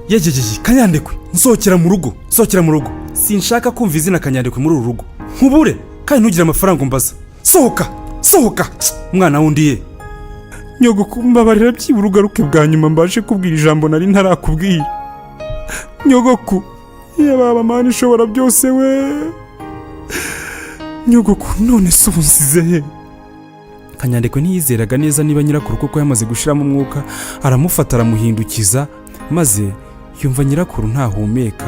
Yejejeje Kanyandekwe, nsohokera mu rugo. Sinshaka kumva izina Kanyandekwe muri uru rugo. Nkubure kandi ntugire amafaranga umbaza. Sohoka. Mwana wundi ye. Nyogoko, mbabarira byibura ugaruke bwa nyuma mbashe kubwira ijambo nari ntarakubwira. Nyogoko, yababa Mana ishobora byose we. Nyogoko, none se ubunsize he? Kanyandekwe ntiyizeraga neza niba nyirakuru kuko yamaze gushiramo umwuka, aramufata aramuhindukiza, maze yumva nyirakuru ntahumeka.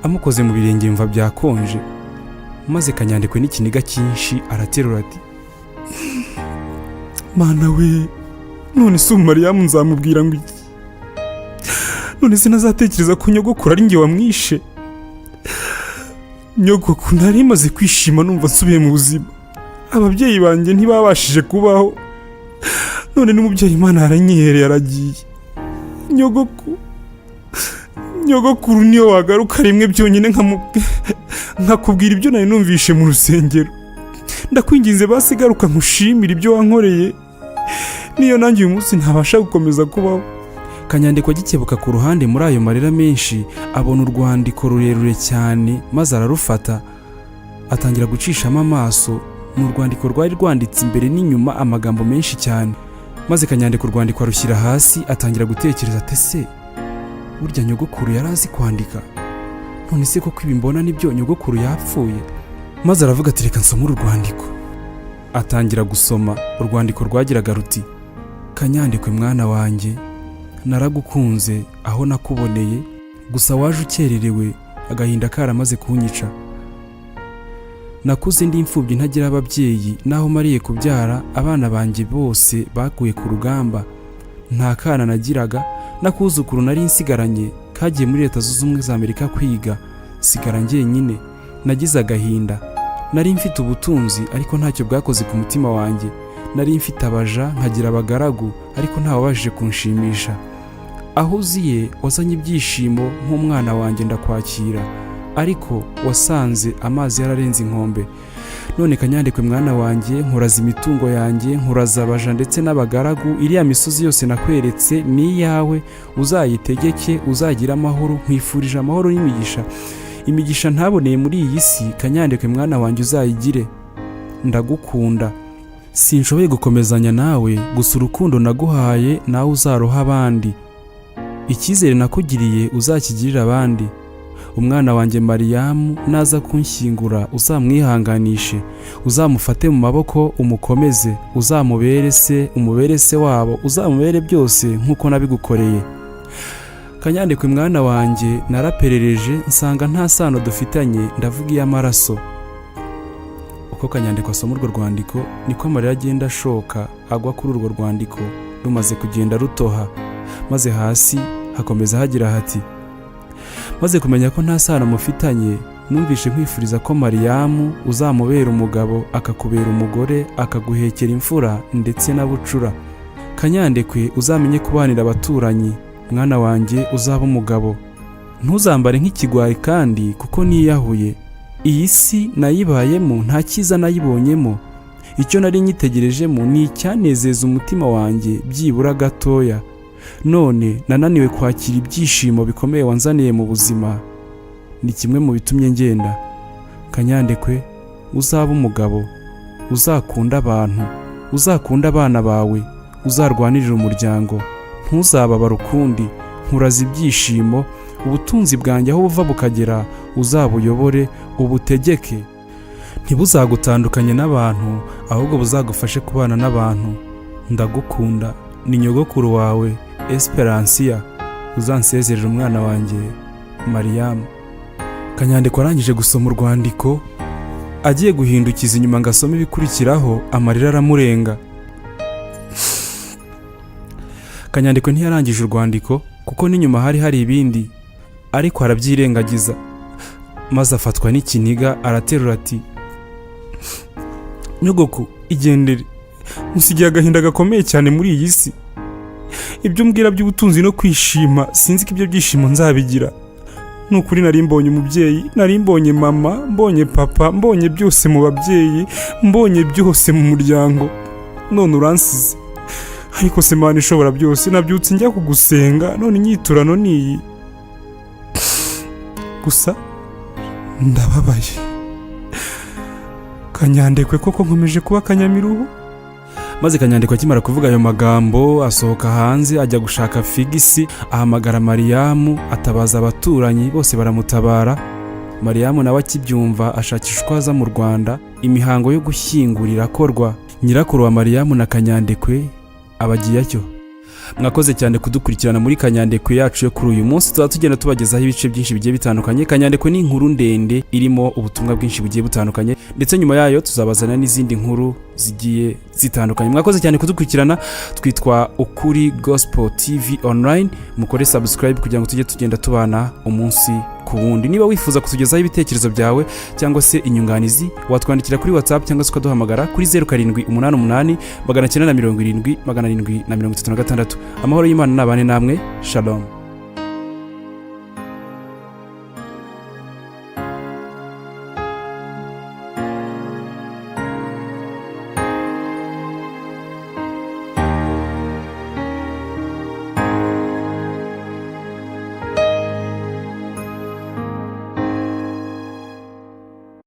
Amukoze mu birenge yumva byakonje, maze Kanyandekwe n'ikiniga cyinshi araterura ati, Mana we, none se Mariyamu nzamubwira ngo iki? None se nazatekereza ko nyogokuru ari njye wamwishe? Nyogoko, nari maze kwishima numva nsubiye mu buzima. Ababyeyi banjye ntibabashije kubaho, none n'umubyeyi Imana yaranyihereye aragiye. Nyogokuru niyo wagaruka rimwe byonyine nkakubwira ibyo nari numvishe mu rusengero. Ndakwinginze basi garuka nkushimira ibyo wankoreye, niyo nanjye uyu munsi ntabasha gukomeza kubaho. Kanyandekwe agikebuka ku ruhande muri ayo marira menshi, abona urwandiko rurerure cyane, maze ararufata atangira gucishamo amaso. Ni urwandiko rwari rwanditse imbere n'inyuma amagambo menshi cyane, maze Kanyandekwe urwandiko arushyira hasi atangira gutekereza ati se burya nyogokuru yari azi kwandika? None se koko ibi mbona nibyo nyogokuru yapfuye? Maze aravuga ati reka nsome urwandiko. Atangira gusoma. Urwandiko rwagiraga ruti, Kanyandekwe mwana wanjye, naragukunze aho nakuboneye, gusa waje ukererewe, agahinda karamaze kunyica. Nakuze ndi imfubyi ntagira ababyeyi, naho mariye kubyara abana banjye bose baguye ku rugamba. Nta kana nagiraga, nakuzukuru nari nsigaranye kagiye muri Leta Zunze Ubumwe za Amerika kwiga, sigara njyenyine. Nagize agahinda, nari mfite ubutunzi ariko ntacyo bwakoze ku mutima wanjye. Nari mfite abaja nkagira abagaragu ariko ntawabashije kunshimisha. Aho uziye wazanye ibyishimo nk'umwana wanjye ndakwakira, ariko wasanze amazi yararenze inkombe. None Kanyandekwe mwana wanjye, nkuraza imitungo yanjye, nkuraza abaja ndetse n'abagaragu. Iriya misozi yose nakweretse ni iyawe, uzayitegeke, uzagira amahoro. Nkwifurije amahoro n'imigisha. Imigisha ntaboneye muri iyi si, Kanyandekwe mwana wanjye uzayigire. Ndagukunda, sinshoboye gukomezanya nawe, gusa urukundo naguhaye nawe uzaroha abandi. Icyizere nakugiriye uzakigirira abandi. Umwana wanjye Mariyamu naza kunshyingura uzamwihanganishe, uzamufate mu maboko umukomeze, uzamubere se, umubere se wabo, uzamubere byose nk'uko nabigukoreye. Kanyandekwe mwana wanjye, naraperereje nsanga nta sano dufitanye, ndavuga iy'amaraso. Uko Kanyandekwe asoma urwo rwandiko niko amarira agenda ashoka agwa kuri urwo rwandiko, rumaze kugenda rutoha, maze hasi hakomeza hagira hati, maze kumenya ko nta sano mufitanye, numvishe nkwifuriza ko Mariyamu uzamubera umugabo, akakubera umugore, akaguhekera imfura ndetse na bucura. Kanyandekwe uzamenye kubanira abaturanyi, mwana wanjye uzaba umugabo. Ntuzambare nk'ikigwari kandi kuko niyahuye. Iyi si nayibayemo nta cyiza nayibonyemo. Icyo nari nyitegerejemo ni icyanezeza umutima wanjye byibura gatoya. None nananiwe kwakira ibyishimo bikomeye wanzaniye mu buzima. Ni kimwe mu bitumye ngenda. Kanyandekwe uzaba umugabo, uzakunda abantu, uzakunda abana bawe, uzarwanirira umuryango, ntuzababara ukundi, nkuraza ibyishimo. Ubutunzi bwanjye aho buva bukagera uzabuyobore, ubutegeke. Ntibuzagutandukanye n'abantu, ahubwo buzagufashe kubana n'abantu. Ndagukunda, ni nyogokuru wawe Esperansiya. Uzansezerera umwana wanjye Mariyamu. Kanyandekwe arangije gusoma urwandiko, agiye guhindukiza inyuma ngo asome ibikurikiraho, amarira aramurenga. Kanyandekwe ntiyarangije urwandiko kuko n'inyuma hari ibindi, ariko arabyirengagiza, maze afatwa n'ikiniga araterura ati, Nyogoko, igendere, musigiye agahinda gakomeye cyane muri iyi si. Ibyo mbwira by'ubutunzi no kwishima, sinzi ko ibyo byishimo nzabigira. Nukuri nari mbonye umubyeyi, nari mbonye mama, mbonye papa, mbonye byose mu babyeyi, mbonye byose mu muryango. None uransize. Ariko se Mana ishobora byose, nabyutse njya kugusenga, none inyiturano niyi. gusa ndababaye. Kanyandekwe koko nkomeje kuba kanyamiruhu. Maze Kanyandekwe akimara kuvuga ayo magambo asohoka hanze ajya gushaka Figisi, ahamagara Mariyamu, atabaza abaturanyi, bose baramutabara. Mariyamu nawe akibyumva ashakisha uko aza mu Rwanda. Imihango yo gushyingura irakorwa. Nyirakuru wa Mariyamu na Kanyandekwe abagiye atyo. Mwakoze cyane kudukurikirana muri Kanyandekwe yacu yo kuri uyu munsi. Tugenda tubagezaho ibice byinshi bigiye bitandukanye. Kanyandekwe ni inkuru ndende irimo ubutumwa bwinshi bugiye butandukanye, ndetse nyuma yayo tuzabazana n'izindi nkuru zigiye zitandukanye. Mwakoze cyane kudukurikirana. Twitwa Ukuri Gospel TV online. Mukore subscribe kugira ngo tujye tugenda tubana umunsi ku wundi. Niba wifuza kutugezaho ibitekerezo byawe cyangwa se inyunganizi, watwandikira kuri WhatsApp cyangwa se ukaduhamagara kuri 0788 970 736. Amahoro y'Imana nabane namwe. Shalom.